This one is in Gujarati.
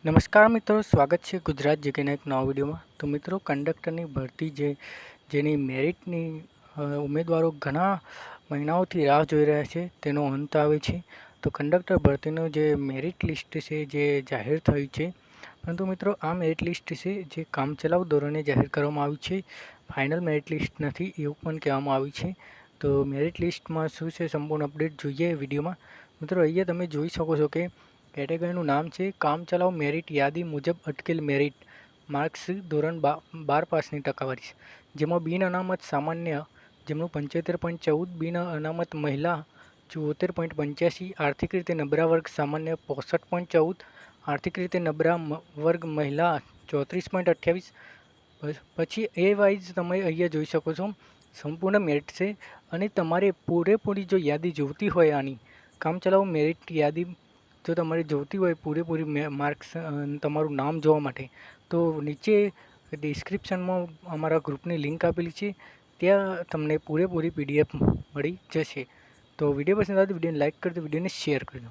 નમસ્કાર મિત્રો, સ્વાગત છે ગુજરાત જીકેના એક નવા વિડીયોમાં। તો મિત્રો, કંડક્ટરની ભરતી જેની મેરિટની ઉમેદવારો ઘણા મહિનાઓથી રાહ જોઈ રહ્યા છે તેનો અંત આવે છે। તો કંડક્ટર ભરતીનું જે મેરિટ લિસ્ટ છે જે જાહેર થયું છે, પરંતુ મિત્રો આ મેરિટ લિસ્ટ છે જે કામચલાઉ ધોરણે જાહેર કરવામાં આવ્યું છે, ફાઇનલ મેરિટ લિસ્ટ નથી એવું પણ કહેવામાં આવ્યું છે। તો મેરિટ લિસ્ટમાં શું છે સંપૂર્ણ અપડેટ જોઈએ વિડીયોમાં। મિત્રો, અહીંયા તમે જોઈ શકો છો કે કેટેગરીનું નામ છે કામચલાઉ મેરિટ યાદી મુજબ અટકેલ મેરિટ માર્કશીટ ધોરણ 12 પાસની ટકાવારી છે, જેમાં બિન અનામત સામાન્ય જેમનું 75.14, બિન અનામત મહિલા 74.85, આર્થિક રીતે નબળા વર્ગ સામાન્ય 65.14, આર્થિક રીતે નબળા વર્ગ મહિલા 34.28। પછી એ વાઇઝ તમે અહીંયા જોઈ શકો છો સંપૂર્ણ મેરિટ છે, અને તમારે પૂરેપૂરી જો યાદી જોઈતી હોય આની કામચલાઉ મેરિટ યાદી જો તમારે જોઈતી હોય પૂરેપૂરી માર્ક્સ તમારું નામ જોવા માટે, તો નીચે ડિસ્ક્રિપ્શનમાં અમારા ગ્રુપની લિંક આપેલી છે, ત્યાં તમને પૂરેપૂરી PDF મળી જશે। તો વિડીયો પસંદ આવે તો વિડીયોને લાઇક કરજો, વિડીયોને શેર કરજો।